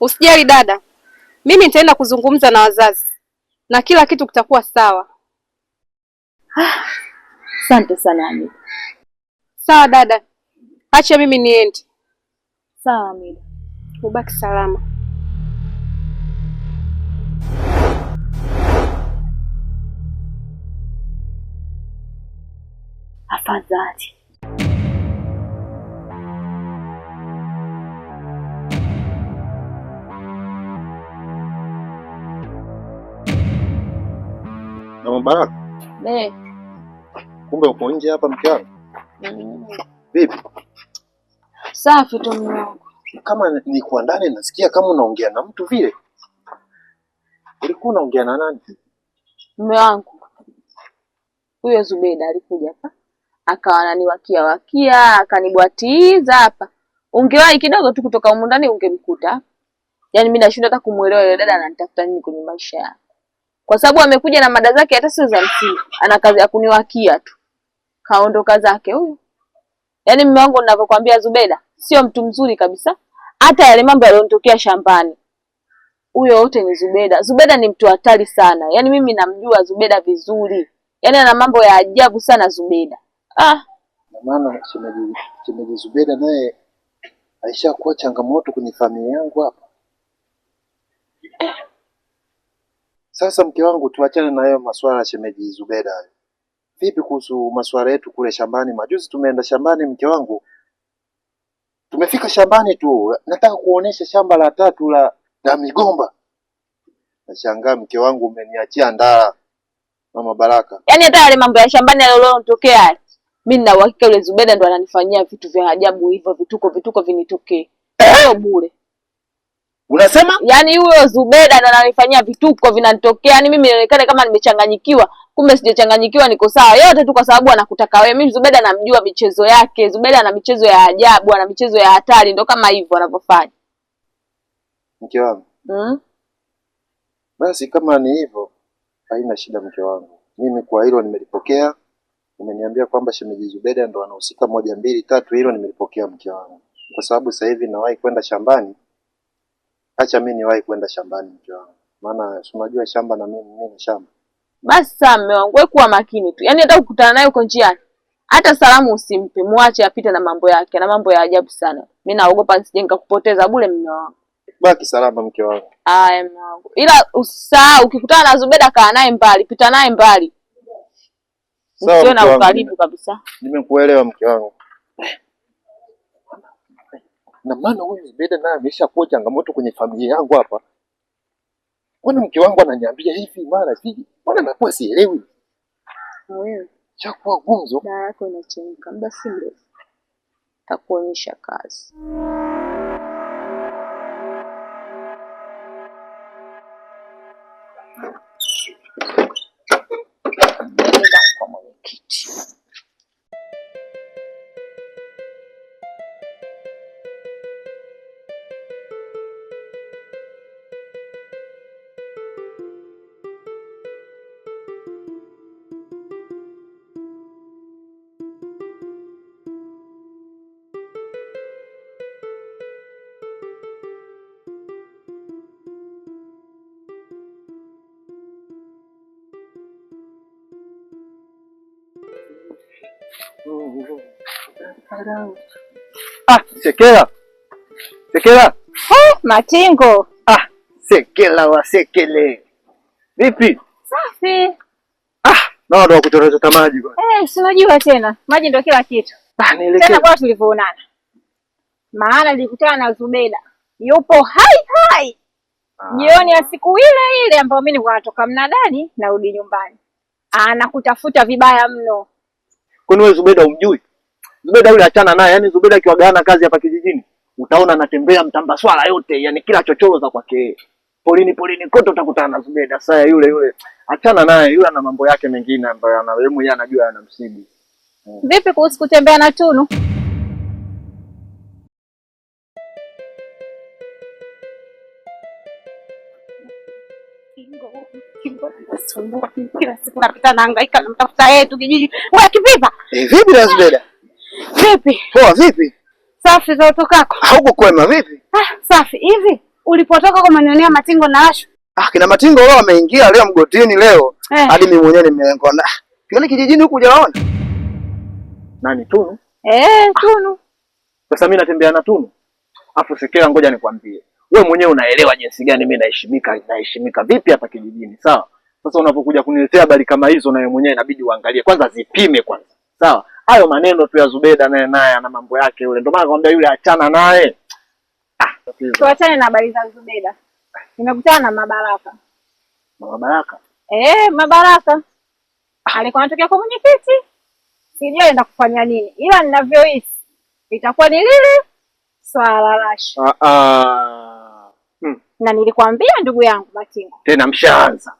Usijali dada, mimi nitaenda kuzungumza na wazazi na kila kitu kitakuwa sawa. Asante sana Amida. Sawa dada, acha mimi niende. Sawa Amida, ubaki salama. Afadhali. Mama Baraka. Kumbe uko nje hapa mke wangu? Vipi? Safi tu mume wangu. Kama nilikuwa ndani nasikia kama unaongea na mtu vile. Ulikuwa unaongea na nani? Mume wangu. Huyo Zubeda alikuja hapa. Akawa ananiwakia, akanibwatiza hapa. Ungewahi kidogo tu kutoka huko ndani ungemkuta. Yaani mimi nashinda hata kumuelewa yule dada ananitafuta nini kwenye maisha yake. Kwa sababu amekuja na mada zake hata sio za msingi. Ana kazi ya kuniwakia tu. Kaondoka zake huyo. Yaani mume wangu ninavyokuambia Zubeda sio mtu mzuri kabisa. Hata yale mambo yaliyotokea shambani. Huyo wote ni Zubeda. Zubeda ni mtu hatari sana. Yaani mimi namjua Zubeda vizuri. Yaani ana mambo ya ajabu sana Zubeda. Na maana shemeji Zubeda naye aishakuwa changamoto kwenye familia yangu hapa. Sasa mke wangu, tuachane na hayo masuala ya shemeji Zubeda. Vipi kuhusu masuala yetu kule shambani? Majuzi tumeenda shambani mke wangu. Tumefika shambani tu, nataka kuonesha shamba la 3 la migomba. Nashangaa mke wangu umeniachia ndara. Mama Baraka. Yaani hata yale mambo ya shambani yaliyotokea, mimi nina uhakika yule Zubeda ndo ananifanyia vitu vya ajabu hivyo, vituko vinitokee. Sio bure. Unasema? Yaani huyo Zubeda ndo ananifanyia vituko vinanitokea. Yaani mimi nionekane kama nimechanganyikiwa, kumbe sijachanganyikiwa, niko sawa. Yote tu kwa sababu anakutaka wewe. Mimi Zubeda namjua michezo yake. Zubeda ana michezo ya ajabu, ana michezo ya hatari, ndo kama hivyo anavyofanya. Mke wangu. Basi kama ni hivyo, haina shida mke wangu. Mimi kwa hilo nimelipokea. Umeniambia kwamba shemeji Zubeda ndo anahusika 1 2 3, hilo nimelipokea mke wangu. Kwa sababu sasa hivi nawahi kwenda shambani. Acha mimi niwahi kwenda shambani mke wangu. Maana unajua shamba na mimi na shamba. Basi sasa mume wangu wewe kuwa makini tu. Yaani hata ukutana naye uko njiani, hata salamu usimpe, muache apite na mambo yake, na mambo ya ajabu sana. Mimi naogopa nisije nikakupoteza bure mume wangu. Baki salama mke wangu. Aya mume wangu. Ila usisahau ukikutana na Zubeda kaa naye mbali, pita naye mbali. Usiwe na ukaribu kabisa. Nimekuelewa mke wangu. Na maana huyu Zubeda naye ameshakuwa changamoto kwenye familia yangu hapa. Kwani mke wangu ananiambia hivi mara hivi? Mbona nakuwa sielewi? Wewe chakuwa gumzo. dawa yako inachemka muda si mrefu. Takuonyesha kazi. Nenda kwa mwenyekiti. Sekela. Sekela. Matingo. Sekela wa Sekele. Vipi? Safi. Na ndo kutoreza maji bwana. Si unajua tena. Maji ndio kila kitu. Tena kwa tulivyoonana. Maana nilikutana na Zubeda. Yupo hai. Jioni ya siku ile ile ambayo mimi nilikuwa natoka mnadani narudi nyumbani. Anakutafuta vibaya mno. Kwani wewe Zubeda umjui? Zubeda yule achana naye, yani Zubeda akiwagana kazi hapa kijijini, utaona anatembea mtambaswala yote, yani kila chochoro za kwake. Polini kote utakutana na Zubeda. Sasa yule achana naye, yule ana mambo yake mengine ambayo yeye mwenyewe anajua anamsibu. Vipi kuhusu kutembea na Tunu? Kila siku napita nahangaika namtafuta yetu kijiji. Wewe kivipa? Vipi na Zubeda? Vipi? Poa vipi? Safi za utokako. Hauko kwema vipi? Safi. Hivi ulipotoka kwa manionea Matingo na Ashu? Kina Matingo leo wameingia leo mgotini leo. Hadi mimi mwenyewe nimeona. Kioni kijijini huku hujaona? Nani Tunu? Tunu. Sasa mimi natembea na Tunu. Afu Sekela, ngoja nikwambie. Wewe mwenyewe unaelewa jinsi gani mimi naheshimika vipi hapa kijijini, sawa? Sasa unapokuja kuniletea habari kama hizo, na wewe mwenyewe inabidi uangalie kwanza, zipime kwanza. Sawa? Hayo maneno tu ya Zubeda naye ana mambo yake yule. Ndio maana nakwambia yule achana naye. Tuachane na habari za Zubeda. Nimekutana na Mabaraka. Mabaraka? Mabaraka. Alikuwa anatokea kwa mwenyekiti. Sijui anaenda kufanya nini. Ila ninavyohisi itakuwa ni lile swala la Ashu. Na nilikwambia ndugu yangu Matingo. Tena mshaanza.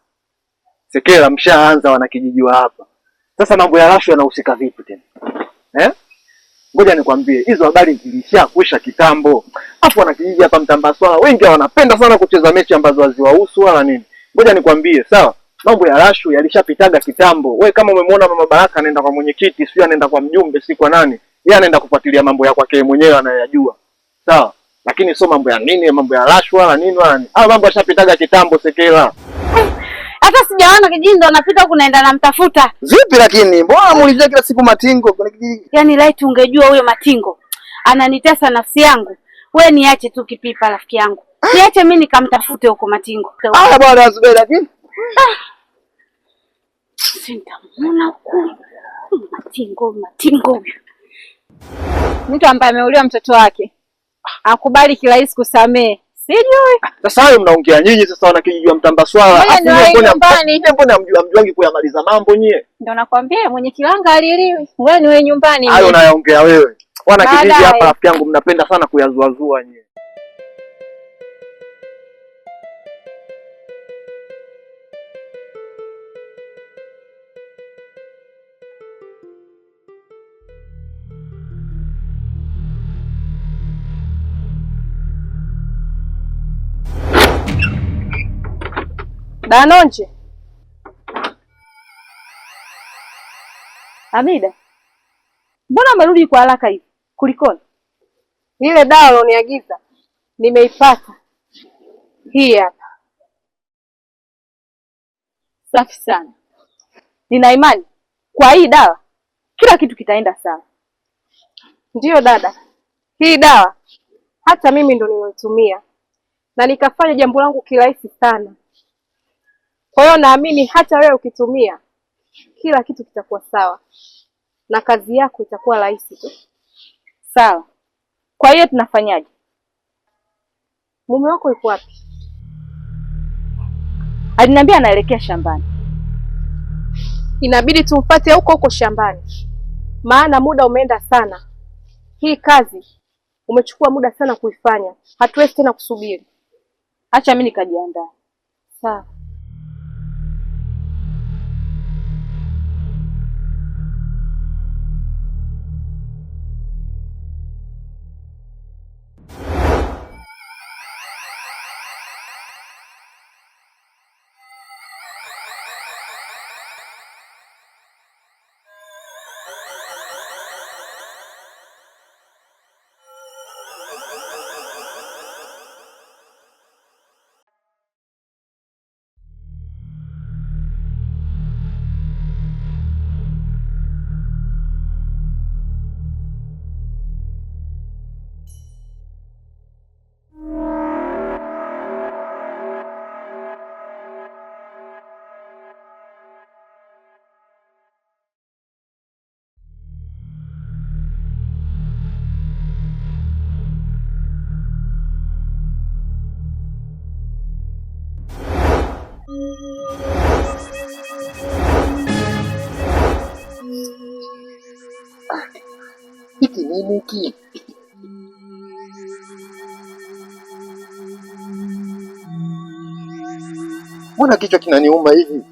Sekela, mshaanza wanakijiji wa hapa. Sasa mambo ya Ashu yanahusika vipi tena? Ngoja nikwambie, hizo habari zilishakwisha kitambo. Hapo wanakijiji hapa Mtambaswala wengi wanapenda sana kucheza mechi ambazo haziwahusu wala nini. Ngoja nikwambie, sawa? Mambo ya Ashu yalishapitaga kitambo. Wewe kama umemwona Mama Baraka anaenda kwa mwenyekiti, sio anaenda kwa mjumbe, si kwa nani? Yeye anaenda kufuatilia mambo ya kwake mwenyewe anayajua. Sawa? Lakini sio mambo ya nini, mambo ya Ashu wala nini wala nini. Hao mambo yashapitaga kitambo Sekela. Hata sijaona kijiji ndo anapita huko naenda namtafuta. Vipi lakini? Mbona muulizia kila siku Matingo kwenye kijiji? Yaani laiti ungejua huyo Matingo ananitesa nafsi yangu. Wewe niache tu kipipa rafiki yangu. Niache mimi nikamtafute huko Matingo. Bwana Zubeda lakini. Sintamuna huko. Matingo. Mtu ambaye ameuliwa mtoto wake akubali kirahisi kusamehe. Sijui. Sasa hayo mnaongea nyinyi sasa wanakijiji wa Mtambaswala. Mbona mjuangi kuyamaliza mambo nyie? Ndio nakwambia mwenye kilanga aliliwi. Wewe ni wewe nyumbani. Hayo unayaongea wewe. Wanakijiji hapa rafiki yangu mnapenda sana kuyazuazua nyie. Danonje. Hamida, mbona umerudi kwa haraka hivi? Kulikoni? Ile dawa ulioniagiza nimeipata. Hii hapa. Safi sana. Nina imani kwa hii dawa kila kitu kitaenda sawa. Ndiyo dada. Hii dawa hata mimi ndo niliyotumia na nikafanya jambo langu kirahisi sana. Kwa hiyo naamini hata wewe ukitumia kila kitu kitakuwa sawa na kazi yako itakuwa rahisi tu. Sawa. Kwa hiyo tunafanyaje? Mume wako yuko wapi? Aliniambia anaelekea shambani. Inabidi tumfuate huko shambani. Maana muda umeenda sana. Hii kazi umechukua muda sana kuifanya. Hatuwezi tena kusubiri. Acha mimi nikajiandaa. Sawa. Hiki nini hiki? Mbona kichwa kinaniuma hivi?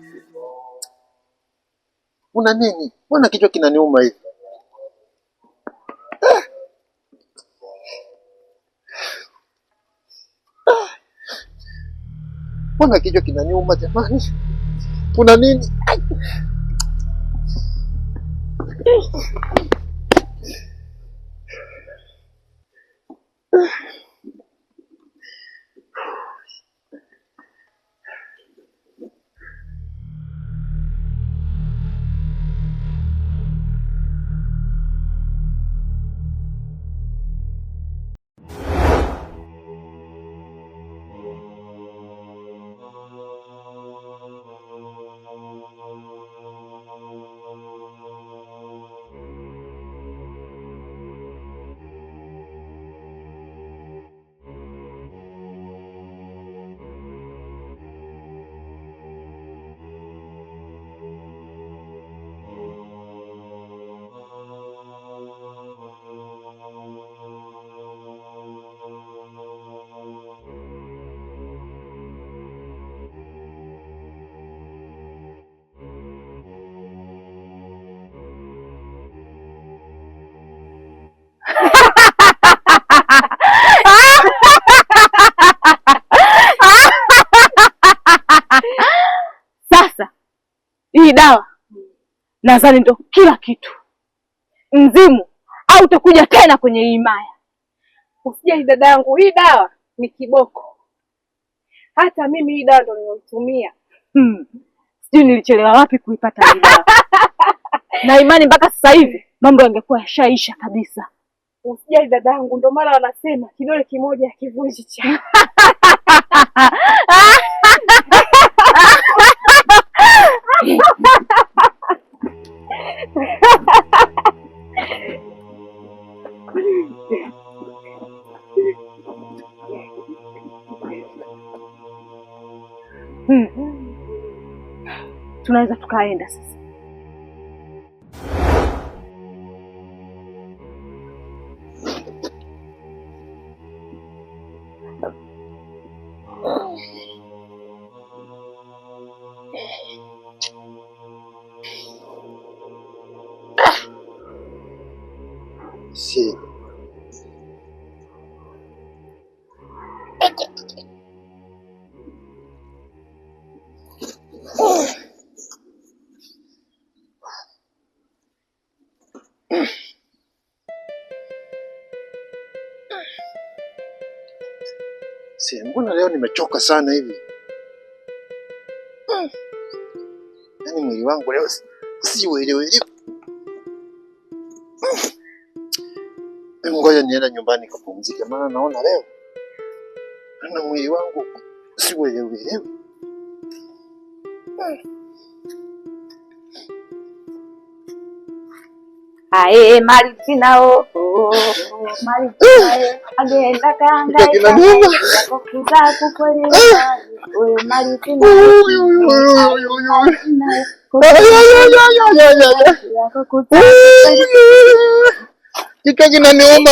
Una nini? Mbona kichwa kinaniuma hivi? Mbona kichwa kinaniuma jamani? Una nini? nadhani ndo kila kitu. Mzimu au utakuja tena kwenye hii himaya. Usijali dada yangu, hii dawa ni kiboko. Hata mimi hii dawa ndo niliyotumia. Sijui nilichelewa wapi kuipata hii dawa. Na imani mpaka sasa hivi mambo yangekuwa yashaisha kabisa. Usijali dada yangu, ndo maana wanasema kidole kimoja hakivunji chawa. Tunaweza tukaenda sasa. Si. Si, mbona leo nimechoka sana hivi? Yaani mwili wangu leo si uelewelewi. Ngoja niende nyumbani kupumzika, maana naona leo na mwili wangu si uelewelewi. Ae Maritina Maritina agenda kanga kukiza kukweli Maritina kichwa kinaniuma.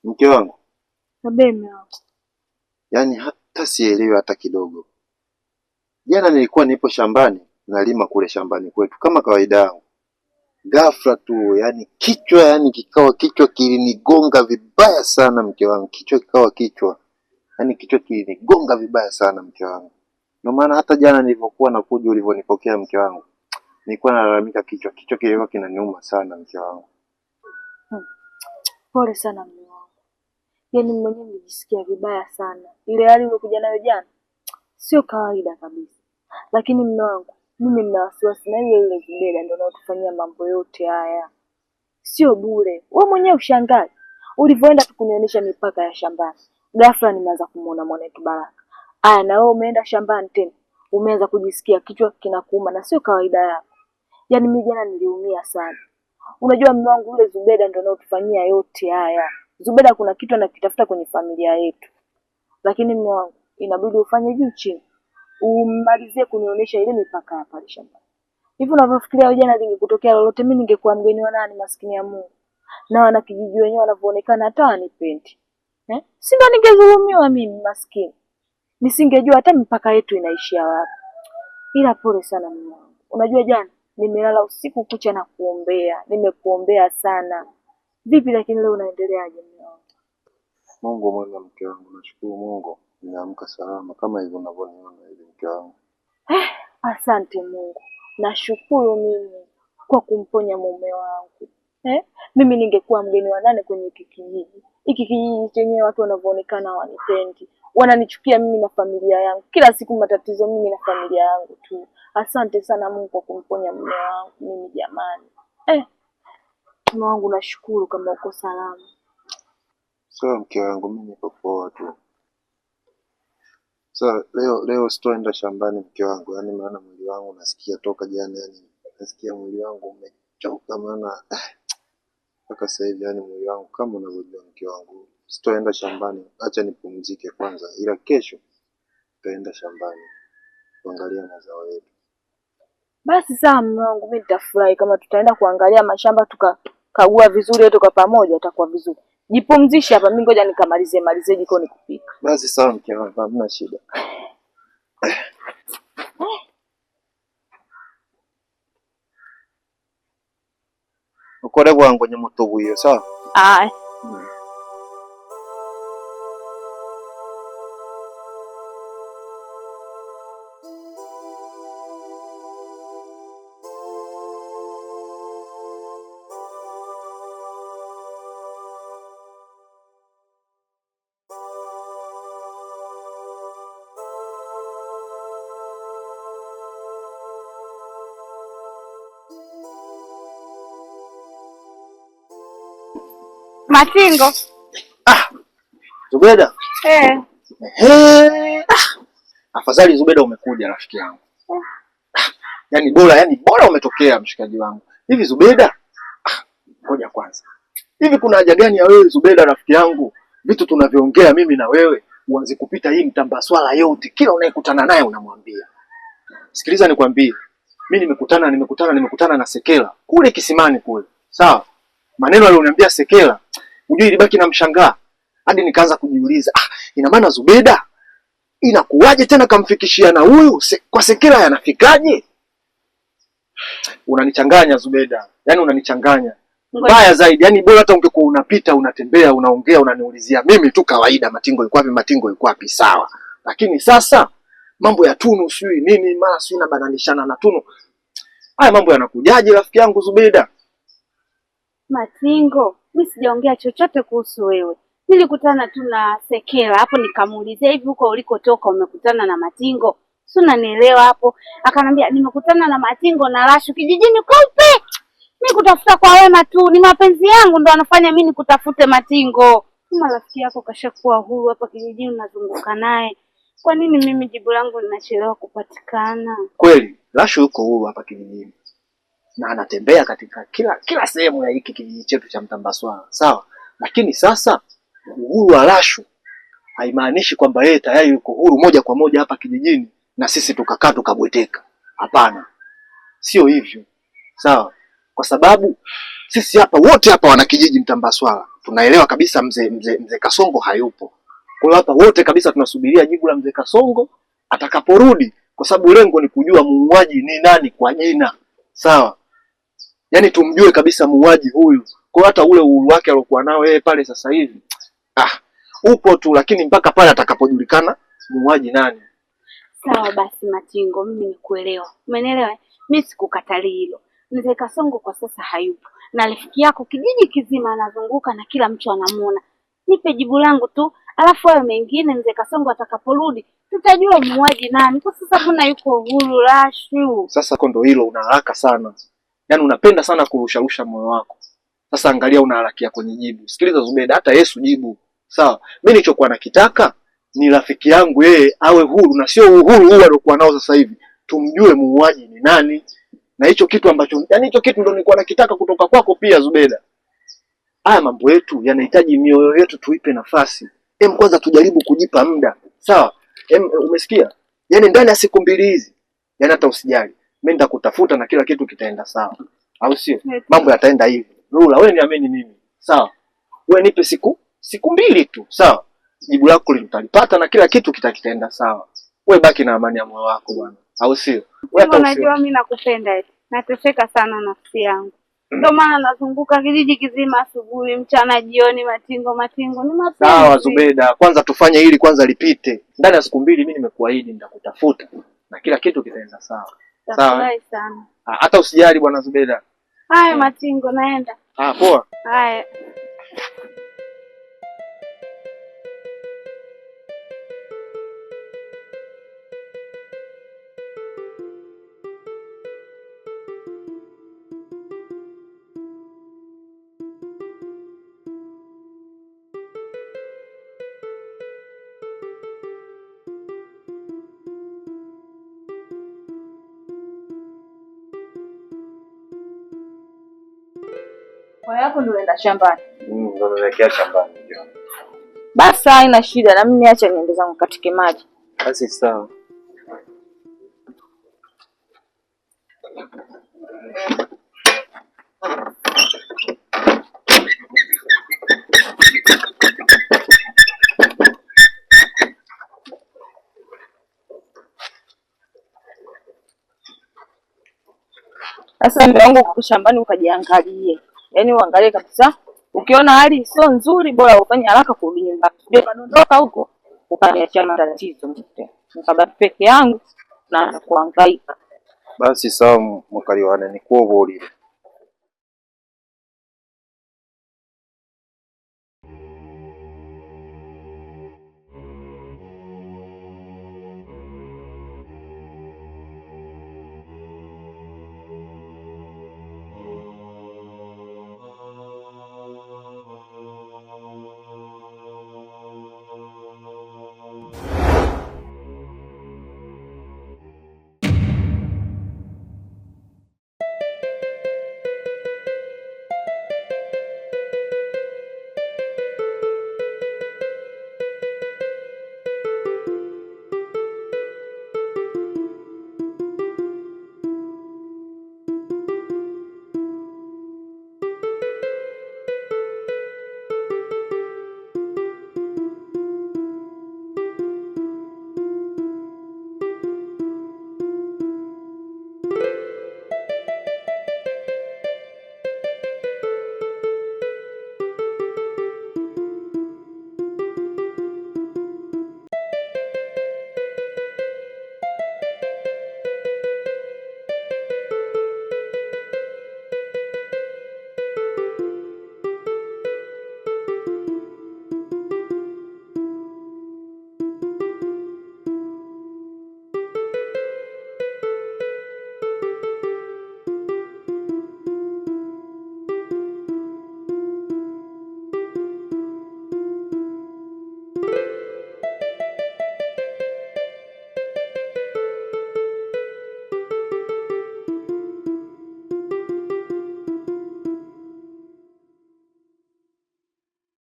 Mke wangu, yaani hata sielewi hata kidogo. Jana nilikuwa nipo shambani, nalima kule shambani kwetu kama kawaida yangu. Ghafla tu, yaani kichwa kilinigonga vibaya sana mke wangu. Yaani kichwa kilinigonga vibaya sana mke wangu. Ndio maana hata jana nilipokuwa nakuja ulivyonipokea mke wangu, nilikuwa nalalamika kichwa kilikuwa kinaniuma sana mke wangu. Pole sana mume wangu. Yaani mwenyewe nimejisikia vibaya sana. Ile hali ulikuja nayo jana sio kawaida kabisa. Lakini mume wangu, mimi nina wasiwasi na ile Zubeda ndio anatufanyia mambo yote haya. Sio bure. Wewe mwenyewe ushangae. Ulivyoenda kunionyesha mipaka ya shambani. Ghafla nimeanza kumuona mwanetu Baraka. Aya, na wewe umeenda shambani tena. Umeanza kujisikia kichwa kinakuuma na sio kawaida yako. Yaani mimi jana niliumia sana. Unajua mume wangu, yule Zubeda ndio anatufanyia yote haya. Zubeda kuna kitu anakitafuta kwenye familia yetu. Lakini mume wangu, inabidi ufanye juu chini. Umalizie kunionyesha ile mipaka ya pale shambani. Hivi unavyofikiria wewe jana lingekutokea lolote, mimi ningekuwa mgeni wa nani, maskini ya Mungu. Na wana kijiji wenyewe wanavyoonekana hata wanipendi. Si ndo ningezulumiwa mimi maskini. Nisingejua hata mipaka yetu inaishia wapi. Ila pole sana mume wangu. Unajua jana nimelala usiku kucha na kuombea. Nimekuombea sana. Vipi lakini leo unaendeleaje mume wangu? Mungu mwema mke wangu, nashukuru Mungu. Nimeamka salama kama hivyo unavyoniona hivi mke wangu. Asante Mungu. Nashukuru mimi kwa kumponya mume wangu. Mimi ningekuwa mgeni wa nane kwenye hiki kijiji. Hiki kijiji chenyewe watu wanavyoonekana wanipendi. Wananichukia mimi na familia yangu. Kila siku matatizo mimi na familia yangu tu. Asante sana Mungu kwa kumponya mume wangu mimi jamani. Mume wangu nashukuru kama uko salama. Sawa mke wangu, mimi niko poa tu. Sasa leo sitoenda shambani mke wangu, yaani maana mwili wangu nasikia toka jana, yaani nasikia mwili wangu umechoka maana mpaka sasa hivi, yaani mwili wangu kama unavyojua mke wangu sitoenda shambani. Acha nipumzike kwanza, ila kesho tutaenda shambani kuangalia mazao yetu. Basi sawa mume wangu, mimi nitafurahi kama tutaenda kuangalia mashamba tukakagua vizuri yote kwa pamoja, itakuwa vizuri. Jipumzishe hapa, mimi ngoja nikamalize jikoni kupika. Basi sawa mke wangu, hamna shida. Ukore bwangu nye muto buyo sawa? Matingo. Zubeda. Eh. Afadhali Zubeda umekuja rafiki yangu. Yaani bora umetokea mshikaji wangu. Hivi Zubeda? Ngoja kwanza. Hivi kuna haja gani ya wewe Zubeda rafiki yangu? Vitu tunavyoongea mimi na wewe uanze kupita hii mtambaswala yote. Kila unayekutana naye unamwambia. Sikiliza nikwambie. Mimi nimekutana na Sekela kule kisimani kule. Sawa? Maneno aliyoniambia Sekela, unajua ilibaki na mshangaa. Hadi nikaanza kujiuliza, ina maana Zubeda inakuwaje tena kamfikishia na huyu kwa Sekela yanafikaje? Unanichanganya Zubeda. Yaani unanichanganya. Mbaya zaidi, yaani bora hata ungekuwa unapita, unatembea, unaongea, unaniulizia mimi tu kawaida, Matingo yuko wapi sawa. Lakini sasa mambo ya Tunu sijui nini, mara sijui nabananishana na Tunu. Haya mambo yanakujaje rafiki yangu Zubeda? Matingo, mimi sijaongea chochote kuhusu wewe. Nilikutana tu na Sekela hapo, nikamuulizia hivi huko ulikotoka umekutana na Matingo? Si unanielewa hapo? Akanambia nimekutana na Matingo na Lashu kijijini kope. Mimi kutafuta kwa wema tu, ni mapenzi yangu ndo anafanya mimi nikutafute Matingo. Kama rafiki yako kashakuwa huru hapa kijijini unazunguka naye, kwa nini mimi jibu langu linachelewa kupatikana? Kweli, Lashu yuko huru hapa kijijini. Na anatembea katika kila sehemu ya hiki kijiji chetu cha Mtambaswala. Sawa? Lakini sasa uhuru wa Lashu haimaanishi kwamba yeye tayari yuko huru moja kwa moja hapa kijijini na sisi tukakaa tukabweteka. Hapana. Sio hivyo. Sawa? Kwa sababu sisi wote hapa wana kijiji Mtambaswala tunaelewa kabisa mzee Kasongo hayupo. Kwa hiyo hapa wote kabisa tunasubiria jibu la mzee Kasongo atakaporudi, kwa sababu lengo ni kujua muuaji ni nani kwa jina. Sawa? Yaani tumjue kabisa muuaji huyu. Kwa hata ule uhuru wake aliokuwa nao yeye pale sasa hivi upo tu, lakini mpaka pale atakapojulikana muuaji nani. Sawa basi Matingo, mimi nimekuelewa. Umenielewa? Mimi sikukatalii hilo. Mzee Kasongo kwa sasa hayupo. Na rafiki yako kijiji kizima anazunguka na kila mtu anamuona. Nipe jibu langu tu, alafu wewe mengine mzee Kasongo atakaporudi tutajua muuaji nani. Kwa sasa kuna yuko huru Lashu. Sasa ndo hilo, una haraka sana. Yaani unapenda sana kurusharusha moyo wako. Sasa angalia unaharakia kwenye jibu. Sikiliza Zubeda, hata Yesu jibu. Sawa? Mimi nilichokuwa nakitaka ni rafiki yangu yeye awe huru na sio uhuru huu aliokuwa nao sasa hivi. Tumjue muuaji ni nani. Na hicho kitu ndo nilikuwa nakitaka kutoka kwako pia Zubeda. Haya mambo yetu yanahitaji mioyo yetu tuipe nafasi. Kwanza tujaribu kujipa muda. Sawa? Umesikia? Yaani ndani ya siku 2 hizi, yaani hata usijali. Mimi nitakutafuta na kila kitu kitaenda sawa. Au sio? Mambo yataenda hivi. Lula, wewe niamini mimi. Sawa? Wewe nipe siku 2 tu. Sawa? Jibu lako litalipata na kila kitu kitaenda sawa. Wewe baki na amani ya moyo wako bwana. Au sio? Unajua mimi nakupenda eti. Nateseka sana nafsi yangu. Ndio maana nazunguka kijiji kizima asubuhi, mchana, jioni, Matingo ni mapenzi. Sawa Zubeda, kwanza tufanye hili kwanza lipite. Ndani ya siku 2 mimi nimekuahidi nitakutafuta na kila kitu kitaenda sawa. Sawa sana. Hata usijali bwana Zubeda. Haya Matingo, naenda. Poa. Haya. Kwa hapo ndio unaenda shambani. Ndio naelekea shambani. Basi haina shida, na mimi acha niende zangu katike maji. Basi sawa. Sasa mume wangu kwa shambani ukajiangalie. Yaani uangalie kabisa. Ukiona hali sio nzuri bora ufanye haraka kurudi nyumbani. Ndio kadondoka huko ukaniachia matatizo mte. Nikabaki peke yangu na kuhangaika. Basi sawa mkaliwane nikuobolile.